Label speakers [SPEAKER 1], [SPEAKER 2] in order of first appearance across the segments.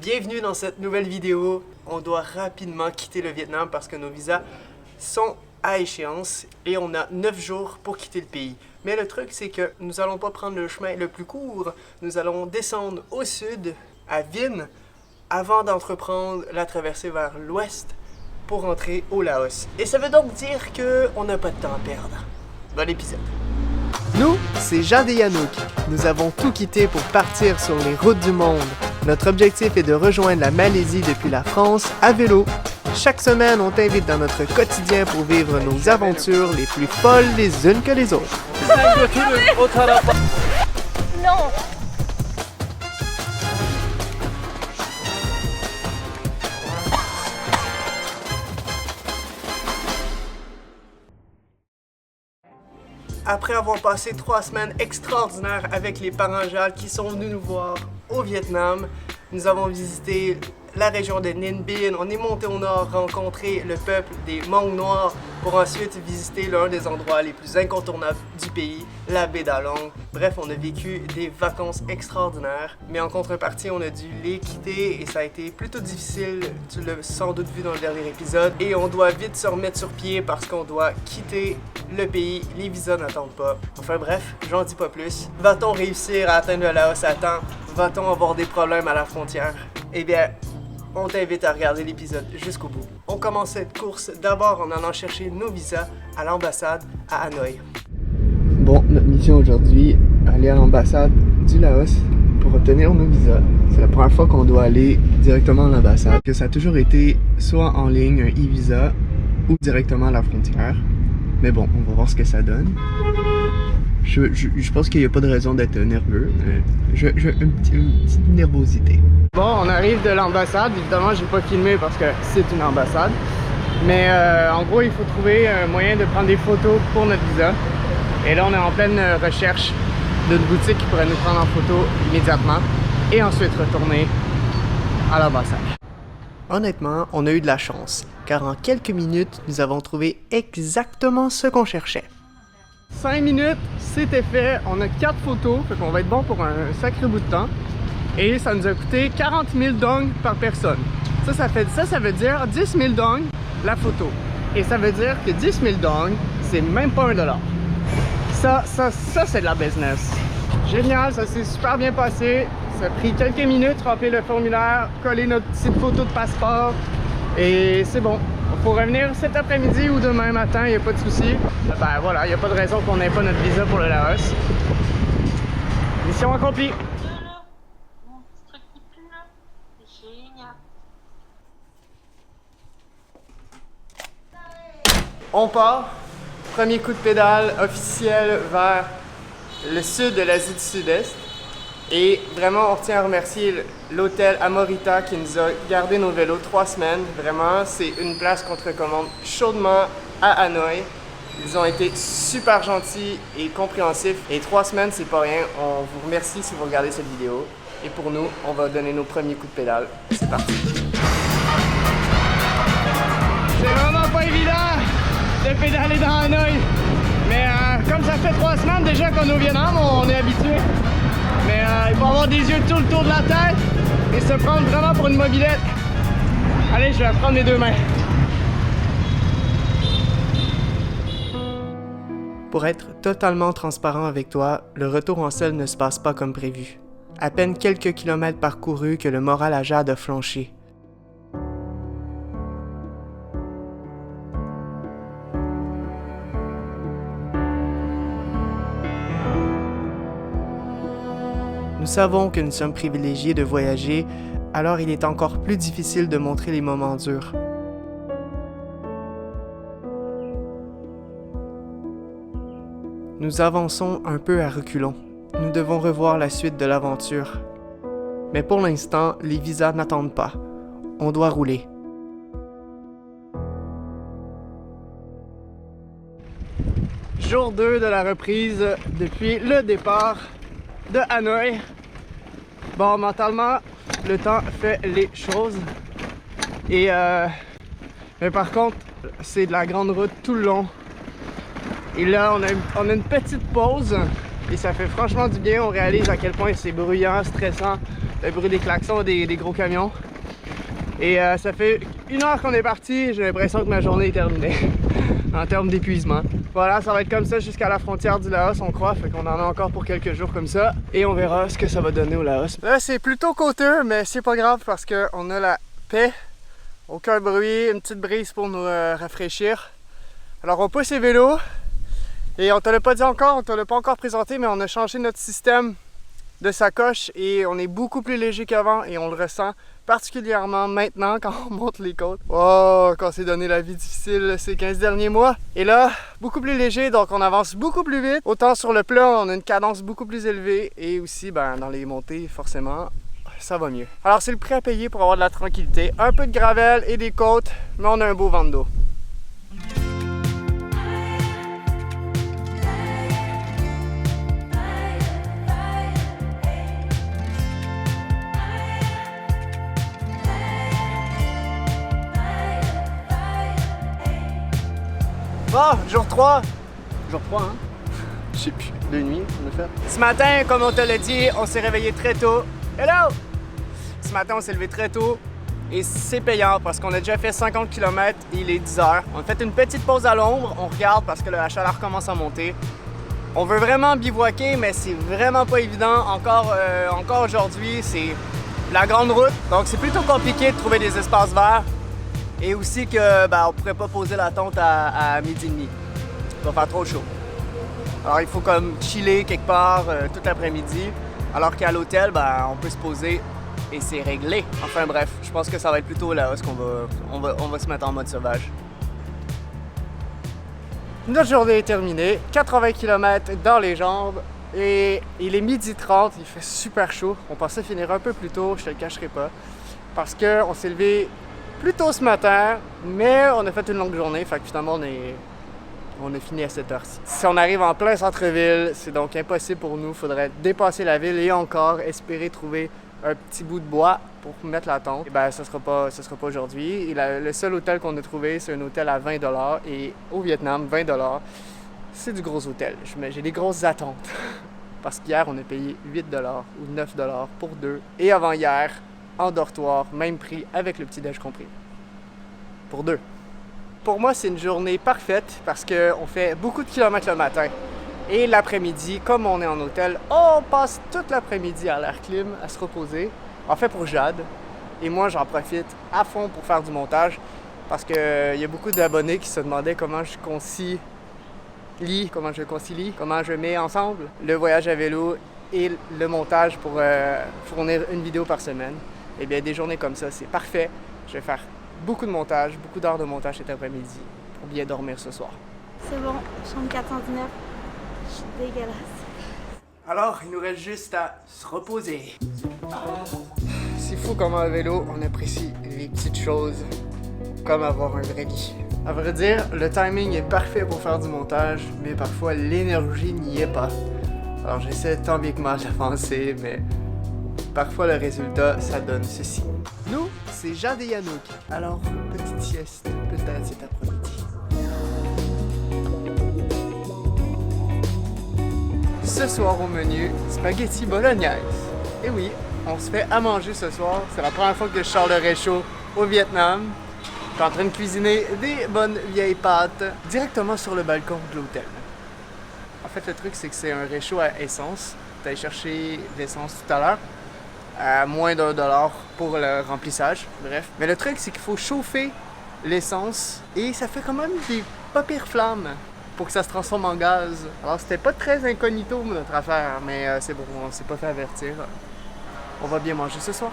[SPEAKER 1] Bienvenue dans cette nouvelle vidéo. On doit rapidement quitter le Vietnam parce que nos visas sont à échéance et on a 9 jours pour quitter le pays. Mais le truc, c'est que nous n'allons pas prendre le chemin le plus court. Nous allons descendre au sud, à Vinh, avant d'entreprendre la traversée vers l'ouest pour rentrer au Laos. Et ça veut donc dire qu'on n'a pas de temps à perdre. Bon épisode. Nous, c'est Jade et Yanouk. Nous avons tout quitté pour partir sur les routes du monde. Notre objectif est de rejoindre la Malaisie depuis la France à vélo. Chaque semaine, on t'invite dans notre quotidien pour vivre nos aventures les plus folles les unes que les autres.
[SPEAKER 2] Non.
[SPEAKER 1] Après avoir passé 3 semaines extraordinaires avec les parents Jade qui sont venus nous voir au Vietnam, nous avons visité la région de Ninh Binh, on est monté au nord rencontrer le peuple des Hmong noirs pour ensuite visiter l'un des endroits les plus incontournables du pays, la baie d'Along. Bref, on a vécu des vacances extraordinaires, mais en contrepartie, on a dû les quitter et ça a été plutôt difficile, tu l'as sans doute vu dans le dernier épisode, et on doit vite se remettre sur pied parce qu'on doit quitter le pays, les visas n'attendent pas. Enfin bref, j'en dis pas plus. Va-t-on réussir à atteindre le Laos à temps? Va-t-on avoir des problèmes à la frontière? Eh bien, on t'invite à regarder l'épisode jusqu'au bout. On commence cette course d'abord en allant chercher nos visas à l'ambassade à Hanoï. Bon, notre mission aujourd'hui, aller à l'ambassade du Laos pour obtenir nos visas. C'est la première fois qu'on doit aller directement à l'ambassade, que ça a toujours été soit en ligne, un e-visa, ou directement à la frontière. Mais bon, on va voir ce que ça donne. Je pense qu'il n'y a pas de raison d'être nerveux. J'ai une petite nervosité. Bon, on arrive de l'ambassade. Évidemment, j'ai pas filmé parce que c'est une ambassade. Mais en gros, il faut trouver un moyen de prendre des photos pour notre visa. Et là, on est en pleine recherche d'une boutique qui pourrait nous prendre en photo immédiatement. Et ensuite retourner à l'ambassade. Honnêtement, on a eu de la chance. Car en quelques minutes, nous avons trouvé exactement ce qu'on cherchait. 5 minutes, c'était fait. On a 4 photos, fait qu'on va être bon pour un sacré bout de temps. Et ça nous a coûté 40 000 dong par personne. Ça veut dire 10 000 dong la photo. Et ça veut dire que 10 000 dong, c'est même pas $1. Ça c'est de la business. Génial, ça s'est super bien passé. Ça a pris quelques minutes, remplir le formulaire, coller notre petite photo de passeport. Et c'est bon. Il faut revenir cet après-midi ou demain matin, il n'y a pas de souci. Ben voilà, il n'y a pas de raison qu'on n'ait pas notre visa pour le Laos. Mission accomplie. On part. Premier coup de pédale officiel vers le sud de l'Asie du Sud-Est. Et vraiment, on tient à remercier l'hôtel Amorita qui nous a gardé nos vélos 3 semaines. Vraiment, c'est une place qu'on te recommande chaudement à Hanoï. Ils ont été super gentils et compréhensifs. Et 3 semaines, c'est pas rien. On vous remercie si vous regardez cette vidéo. Et pour nous, on va donner nos premiers coups de pédale. C'est parti! C'est vraiment pas évident de pédaler dans Hanoï. Mais comme ça fait 3 semaines déjà qu'on est au Vietnam, on est habitué. Mais il faut avoir des yeux tout le tour de la tête et se prendre vraiment pour une mobilette. Allez, je vais prendre les 2 mains. Pour être totalement transparent avec toi, le retour en selle ne se passe pas comme prévu. À peine quelques kilomètres parcourus que le moral à Jade a flanché. Nous savons que nous sommes privilégiés de voyager, alors il est encore plus difficile de montrer les moments durs. Nous avançons un peu à reculons. Nous devons revoir la suite de l'aventure. Mais pour l'instant, les visas n'attendent pas. On doit rouler. Jour 2 de la reprise depuis le départ de Hanoï. Bon, mentalement, le temps fait les choses. Et mais par contre, c'est de la grande route tout le long. Et là, on a une petite pause Et ça fait franchement du bien, on réalise à quel point c'est bruyant, stressant, le bruit des klaxons des gros camions. Et ça fait 1 heure qu'on est parti, j'ai l'impression que ma journée est terminée en termes d'épuisement. Voilà, ça va être comme ça jusqu'à la frontière du Laos, on croit, fait qu'on en a encore pour quelques jours comme ça. Et on verra ce que ça va donner au Laos. Là, c'est plutôt côteux, mais c'est pas grave parce qu'on a la paix, aucun bruit, une petite brise pour nous rafraîchir. Alors on pousse les vélos. Et on te l'a pas dit encore, on te l'a pas encore présenté, mais on a changé notre système de sacoche et on est beaucoup plus léger qu'avant et on le ressent particulièrement maintenant quand on monte les côtes. Oh, quand on s'est donné la vie difficile ces 15 derniers mois. Et là, beaucoup plus léger, donc on avance beaucoup plus vite. Autant sur le plat, on a une cadence beaucoup plus élevée et aussi dans les montées, forcément, ça va mieux. Alors c'est le prix à payer pour avoir de la tranquillité. Un peu de gravel et des côtes, mais on a un beau vent de dos. Bon, jour 3. Jour 3, hein? Je sais plus. 2 nuits, on a fait. Ce matin, comme on te l'a dit, on s'est réveillé très tôt. Hello! Ce matin, on s'est levé très tôt et c'est payant parce qu'on a déjà fait 50 km et il est 10 h. On a fait une petite pause à l'ombre, on regarde parce que la chaleur commence à monter. On veut vraiment bivouaquer, mais c'est vraiment pas évident. Encore aujourd'hui, c'est la grande route, donc c'est plutôt compliqué de trouver des espaces verts. Et aussi que on pourrait pas poser la tente à midi et demi. Il va faire trop chaud. Alors il faut comme chiller quelque part tout l'après-midi. Alors qu'à l'hôtel, on peut se poser et c'est réglé. Enfin bref, je pense que ça va être plutôt là où on va se mettre en mode sauvage. Notre journée est terminée. 80 km dans les jambes. Et il est 12h30, il fait super chaud. On pensait finir un peu plus tôt, je te le cacherai pas. Parce qu'on s'est levé plus tôt ce matin, mais on a fait une longue journée, fait que finalement on a fini à cette heure-ci. Si on arrive en plein centre-ville, c'est donc impossible pour nous. Il faudrait dépasser la ville et encore espérer trouver un petit bout de bois pour mettre la tente. Et ça sera pas aujourd'hui. Le seul hôtel qu'on a trouvé, c'est un hôtel à 20 $. Et au Vietnam, 20 $, c'est du gros hôtel. J'ai des grosses attentes. Parce qu'hier, on a payé 8 $ ou 9 $ pour 2. Et avant-hier, en dortoir, même prix, avec le petit-déj compris. Pour 2. Pour moi, c'est une journée parfaite parce qu'on fait beaucoup de kilomètres le matin. Et l'après-midi, comme on est en hôtel, on passe toute l'après-midi à l'air clim, à se reposer. En fait, pour Jade. Et moi, j'en profite à fond pour faire du montage parce qu'il y a beaucoup d'abonnés qui se demandaient comment je concilie, comment je mets ensemble le voyage à vélo et le montage pour fournir une vidéo par semaine. Et bien, des journées comme ça, c'est parfait. Je vais faire beaucoup de montage, beaucoup d'heures de montage cet après-midi pour bien dormir ce soir.
[SPEAKER 2] C'est bon, chambre 419. Je suis dégueulasse.
[SPEAKER 1] Alors, il nous reste juste à se reposer. C'est fou comment à vélo, on apprécie les petites choses, comme avoir un vrai lit. À vrai dire, le timing est parfait pour faire du montage, mais parfois l'énergie n'y est pas. Alors j'essaie tant bien que mal d'avancer, mais parfois le résultat, ça donne ceci. Nous, c'est Jade et Yannouk. Alors, petite sieste, peut-être cet après-midi. Ce soir au menu, spaghetti bolognaise. Et oui, on se fait à manger ce soir. C'est la première fois que je sors le réchaud au Vietnam. Je suis en train de cuisiner des bonnes vieilles pâtes directement sur le balcon de l'hôtel. En fait, le truc, c'est que c'est un réchaud à essence. Tu allé chercher l'essence tout à l'heure à moins d'1 $ pour le remplissage. Bref. Mais le truc, c'est qu'il faut chauffer l'essence et ça fait quand même des pas pires flammes pour que ça se transforme en gaz. Alors, c'était pas très incognito notre affaire, mais c'est bon, on s'est pas fait avertir. On va bien manger ce soir.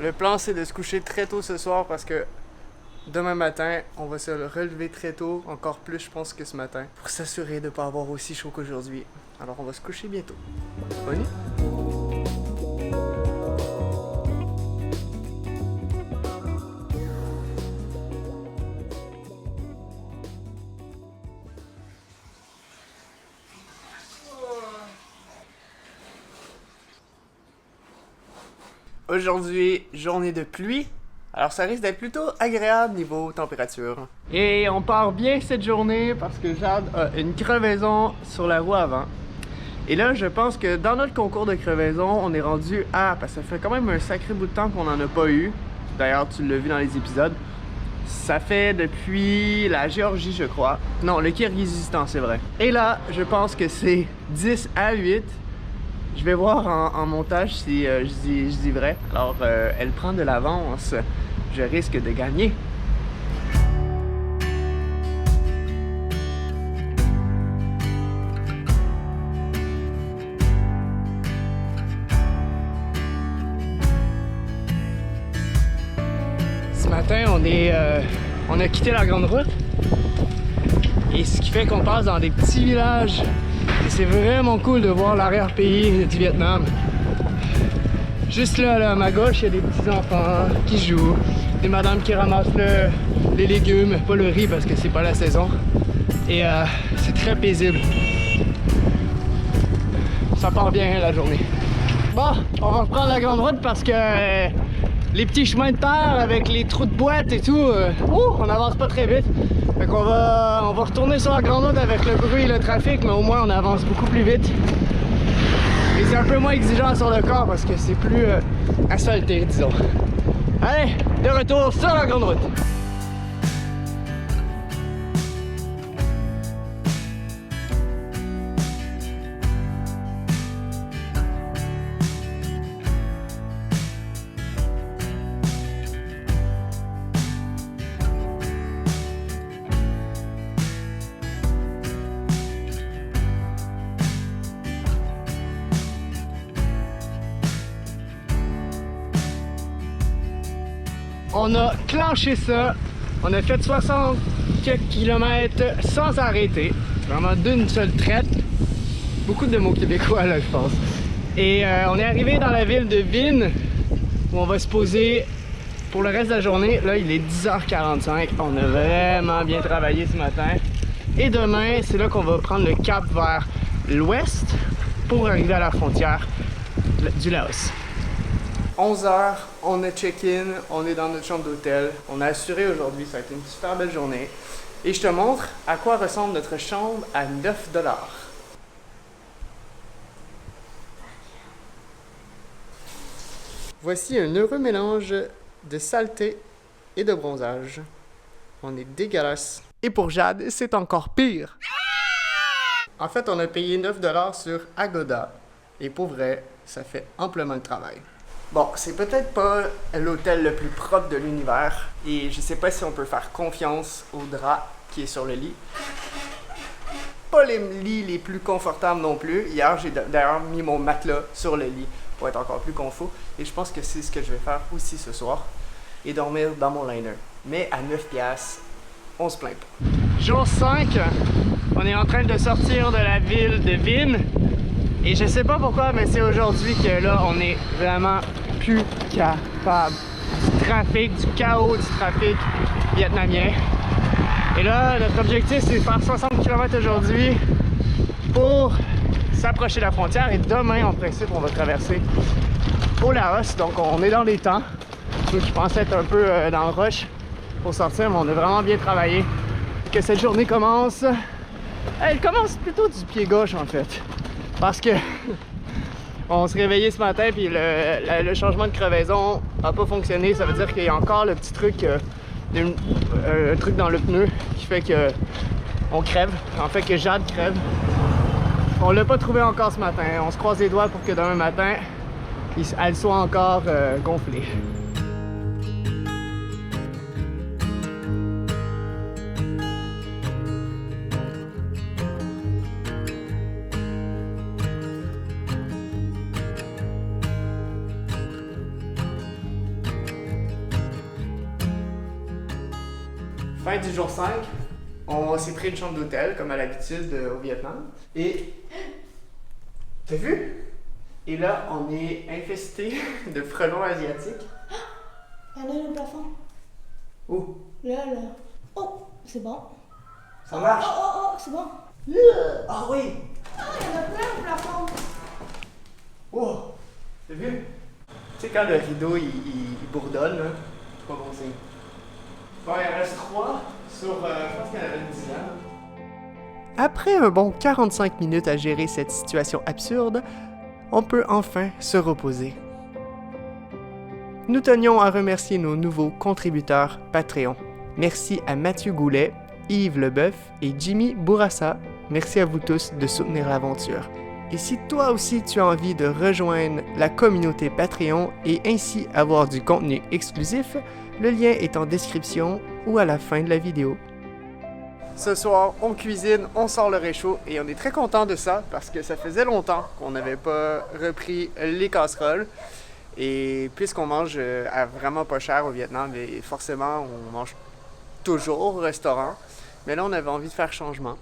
[SPEAKER 1] Le plan, c'est de se coucher très tôt ce soir parce que demain matin, on va se relever très tôt, encore plus je pense que ce matin, pour s'assurer de ne pas avoir aussi chaud qu'aujourd'hui. Alors on va se coucher bientôt. Bonne nuit! Aujourd'hui, journée de pluie. Alors ça risque d'être plutôt agréable niveau température. Et on part bien cette journée parce que Jade a une crevaison sur la roue avant. Et là, je pense que dans notre concours de crevaison, on est rendu à... Parce que ça fait quand même un sacré bout de temps qu'on n'en a pas eu. D'ailleurs, tu l'as vu dans les épisodes. Ça fait depuis la Géorgie, je crois. Non, le Kirghizistan, c'est vrai. Et là, je pense que c'est 10 à 8. Je vais voir en montage si je dis vrai. Alors, elle prend de l'avance. Je risque de gagner. Ce matin, on a quitté la grande route. Et ce qui fait qu'on passe dans des petits villages. Et c'est vraiment cool de voir l'arrière-pays du Vietnam. Juste là, à ma gauche, il y a des petits enfants qui jouent. Des madames qui ramassent les légumes, pas le riz parce que c'est pas la saison. Et c'est très paisible. Ça part bien la journée. Bon, on va reprendre la grande route parce que les petits chemins de terre avec les trous de boîte et tout, on n'avance pas très vite. Fait qu'on va retourner sur la grande route avec le bruit et le trafic, mais au moins on avance beaucoup plus vite. Et c'est un peu moins exigeant sur le corps parce que c'est plus asphalté, disons. Allez, de retour sur la grande route. On a clenché ça, on a fait 60 quelques kilomètres sans arrêter, vraiment d'une seule traite. Beaucoup de mots québécois là, je pense. Et on est arrivé dans la ville de Vinh, où on va se poser pour le reste de la journée. Là, il est 10h45, on a vraiment bien travaillé ce matin. Et demain, c'est là qu'on va prendre le cap vers l'ouest pour arriver à la frontière du Laos. 11h, on a check-in, on est dans notre chambre d'hôtel. On a assuré aujourd'hui, ça a été une super belle journée. Et je te montre à quoi ressemble notre chambre à 9 $. Voici un heureux mélange de saleté et de bronzage. On est dégueulasse. Et pour Jade, c'est encore pire. En fait, on a payé 9 $ sur Agoda. Et pour vrai, ça fait amplement le travail. Bon, c'est peut-être pas l'hôtel le plus propre de l'univers et je sais pas si on peut faire confiance au drap qui est sur le lit. Pas les lits les plus confortables non plus. Hier, j'ai d'ailleurs mis mon matelas sur le lit pour être encore plus confort et je pense que c'est ce que je vais faire aussi ce soir et dormir dans mon liner. Mais à 9 $, on se plaint pas. Jour 5, on est en train de sortir de la ville de Vinh. Et je sais pas pourquoi, mais c'est aujourd'hui que là, on est vraiment plus capable du trafic, du chaos du trafic vietnamien. Et là, notre objectif, c'est de faire 60 km aujourd'hui pour s'approcher de la frontière. Et demain, en principe, on va traverser au Laos. Donc, on est dans les temps. Donc, je pensais être un peu dans le rush pour sortir, mais on a vraiment bien travaillé. Que cette journée commence... Elle commence plutôt du pied gauche, en fait. Parce que on s'est réveillé ce matin puis le changement de crevaison n'a pas fonctionné. Ça veut dire qu'il y a encore le petit truc, un truc dans le pneu qui fait que on crève. En fait que Jade crève. On l'a pas trouvé encore ce matin. On se croise les doigts pour que demain matin, elle soit encore gonflée. Fin du jour 5, on s'est pris une chambre d'hôtel, comme à l'habitude au Vietnam. Et... T'as vu? Et là, on est infesté de frelons asiatiques.
[SPEAKER 2] Il y en a le plafond.
[SPEAKER 1] Où?
[SPEAKER 2] Là. Oh, c'est bon.
[SPEAKER 1] Ça marche?
[SPEAKER 2] Oh, c'est bon.
[SPEAKER 1] Ah oui!
[SPEAKER 2] Ah, il y en a plein au plafond.
[SPEAKER 1] Oh! T'as vu? Tu sais, quand le rideau il bourdonne, là, c'est pas bon signe. Bon, il en reste 3 sur, je pense qu'il y en avait une dizaine. Après un bon 45 minutes à gérer cette situation absurde, on peut enfin se reposer. Nous tenions à remercier nos nouveaux contributeurs Patreon. Merci à Mathieu Goulet, Yves Leboeuf et Jimmy Bourassa. Merci à vous tous de soutenir l'aventure. Et si toi aussi tu as envie de rejoindre la communauté Patreon et ainsi avoir du contenu exclusif, le lien est en description ou à la fin de la vidéo. Ce soir, on cuisine, on sort le réchaud et on est très content de ça parce que ça faisait longtemps qu'on n'avait pas repris les casseroles. Et puisqu'on mange à vraiment pas cher au Vietnam, et forcément on mange toujours au restaurant, mais là on avait envie de faire changement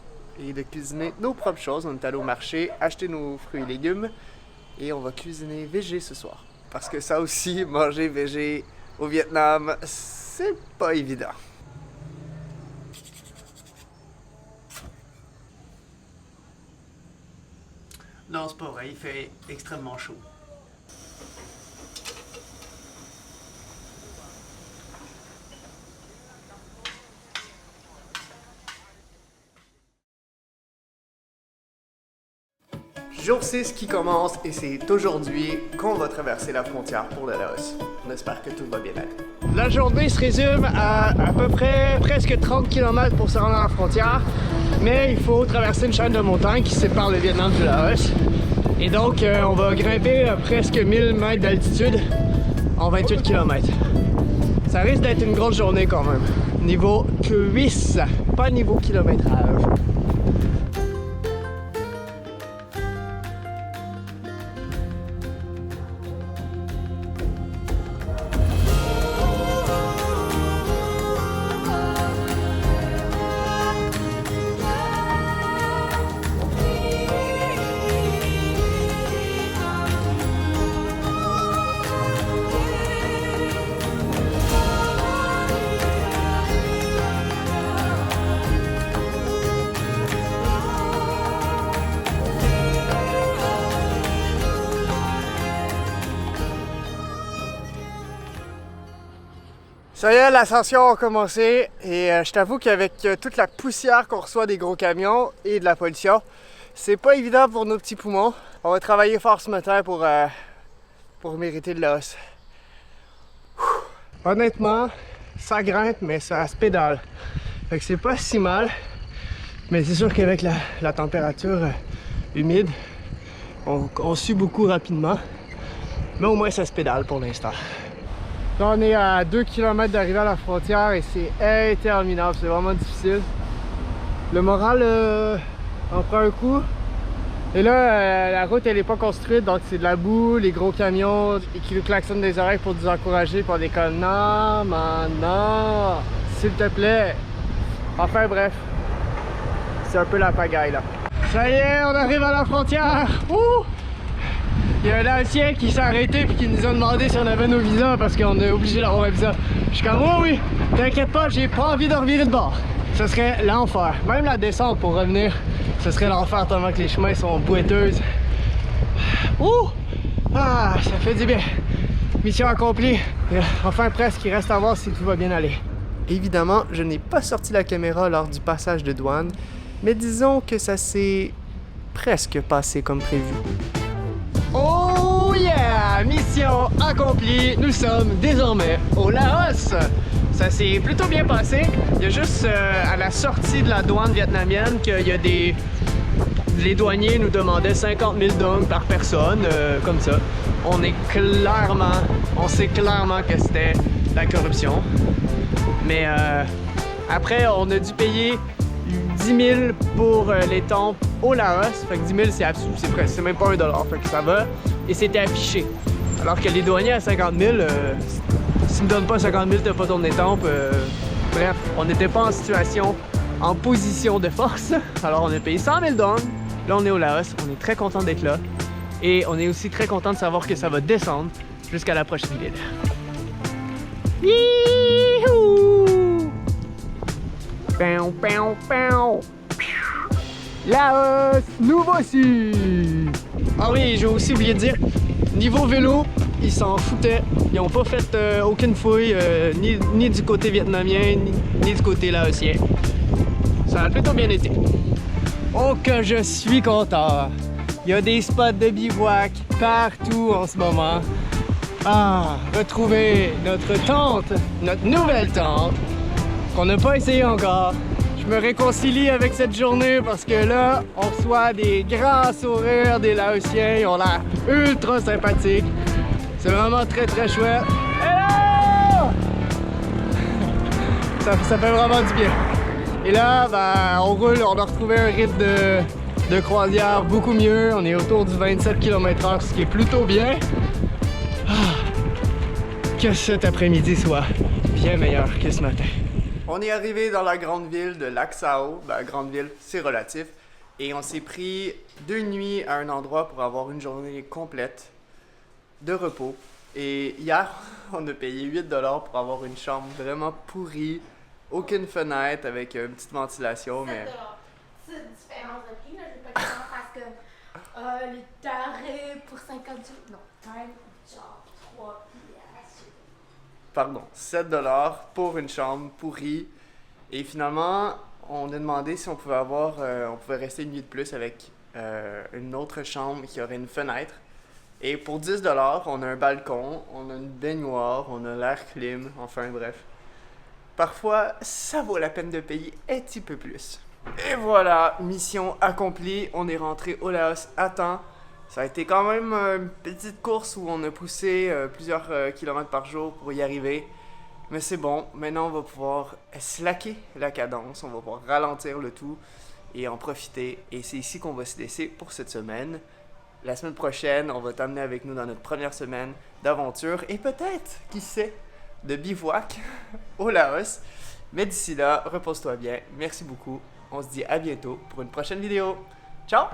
[SPEAKER 1] et de cuisiner nos propres choses. On est allé au marché, acheter nos fruits et légumes et on va cuisiner végé ce soir. Parce que ça aussi, manger végé au Vietnam, c'est pas évident. Non, c'est pas vrai, il fait extrêmement chaud. Jour 6 qui commence et c'est aujourd'hui qu'on va traverser la frontière pour le Laos. On espère que tout va bien aller. La journée se résume à peu près presque 30 km pour se rendre à la frontière, mais il faut traverser une chaîne de montagnes qui sépare le Vietnam du Laos. Et donc on va grimper à presque 1000 mètres d'altitude en 28 km. Ça risque d'être une grosse journée quand même. Niveau cuisse, pas niveau kilométrage. Ça y est, l'ascension a commencé et je t'avoue qu'avec toute la poussière qu'on reçoit des gros camions et de la pollution, c'est pas évident pour nos petits poumons. On va travailler fort ce matin pour mériter de l'os. Honnêtement, ça grimpe mais ça se pédale. Fait que c'est pas si mal, mais c'est sûr qu'avec la température humide, on sue beaucoup rapidement. Mais au moins ça se pédale pour l'instant. Là, on est à 2 km d'arriver à la frontière et c'est interminable, c'est vraiment difficile. Le moral en prend un coup. Et là, la route elle est pas construite, donc c'est de la boue, les gros camions qui nous klaxonnent des oreilles pour nous encourager, pour des comme non, man, non, s'il te plaît. Enfin bref, c'est un peu la pagaille là. Ça y est, on arrive à la frontière. Ouh! Il y a un Laotien qui s'est arrêté et qui nous a demandé si on avait nos visas parce qu'on est obligé d'avoir un visa. Je suis comme oh oui, t'inquiète pas, j'ai pas envie de revirer de bord. Ce serait l'enfer. Même la descente pour revenir, ce serait l'enfer tellement que les chemins sont boiteuses. Ouh! Ah, ça fait du bien. Mission accomplie. Enfin presque, il reste à voir si tout va bien aller. Évidemment, je n'ai pas sorti la caméra lors du passage de douane, mais disons que ça s'est presque passé comme prévu. Oh yeah! Mission accomplie! Nous sommes désormais au Laos! Ça s'est plutôt bien passé. Il y a juste à la sortie de la douane vietnamienne qu'il y a des... Les douaniers nous demandaient 50 000 dong par personne, comme ça. On sait clairement que c'était la corruption. Mais après, on a dû payer 10 000 pour les temples au Laos. Fait que 10 000 c'est même pas $1, fait que ça va. Et c'était affiché. Alors que les douaniers à 50 000, s'ils ne donnent pas 50 000, t'as pas tourné temples. Bref, on n'était pas en position de force. Alors on a payé 100 000 dong. Là on est au Laos, on est très content d'être là. Et on est aussi très content de savoir que ça va descendre jusqu'à la prochaine ville. Youhou! Pow, pow, pow. Laos, nous voici! Ah oui, j'ai aussi oublié de dire, niveau vélo, ils s'en foutaient. Ils n'ont pas fait aucune fouille, ni du côté vietnamien, ni du côté laotien. Ça a plutôt bien été. Oh que je suis content! Il y a des spots de bivouac partout en ce moment. Ah, retrouver notre tente, notre nouvelle tente, qu'on n'a pas essayé encore. Je me réconcilie avec cette journée parce que là, on reçoit des grands sourires des Laotiens. Ils ont l'air ultra sympathiques. C'est vraiment très très chouette. Hello! Ça fait vraiment du bien. Et là, ben, on roule, on a retrouvé un rythme de croisière beaucoup mieux. On est autour du 27 km/h, ce qui est plutôt bien. Que cet après-midi soit bien meilleur que ce matin. On est arrivé dans la grande ville de Lac Sao. Ben, grande ville, c'est relatif. Et on s'est pris 2 nuits à un endroit pour avoir une journée complète de repos. Et hier, on a payé 8 $ pour avoir une chambre vraiment pourrie, aucune fenêtre avec une petite ventilation.
[SPEAKER 2] 7
[SPEAKER 1] mais
[SPEAKER 2] C'est une différence de prix, là. Je vais pas dire parce que les tarifs pour 50 non, time, genre 3 piastres.
[SPEAKER 1] Pardon, 7 $ pour une chambre pourrie. Et finalement, on a demandé si on pouvait on pouvait rester une nuit de plus avec une autre chambre qui aurait une fenêtre. Et pour 10 $, on a un balcon, on a une baignoire, on a l'air clim, enfin bref. Parfois, ça vaut la peine de payer un petit peu plus. Et voilà, mission accomplie, on est rentré au Laos à temps. Ça a été quand même une petite course où on a poussé plusieurs kilomètres par jour pour y arriver. Mais c'est bon, maintenant on va pouvoir slacker la cadence, on va pouvoir ralentir le tout et en profiter. Et c'est ici qu'on va se laisser pour cette semaine. La semaine prochaine, on va t'amener avec nous dans notre première semaine d'aventure et peut-être, qui sait, de bivouac au Laos. Mais d'ici là, repose-toi bien. Merci beaucoup. On se dit à bientôt pour une prochaine vidéo. Ciao!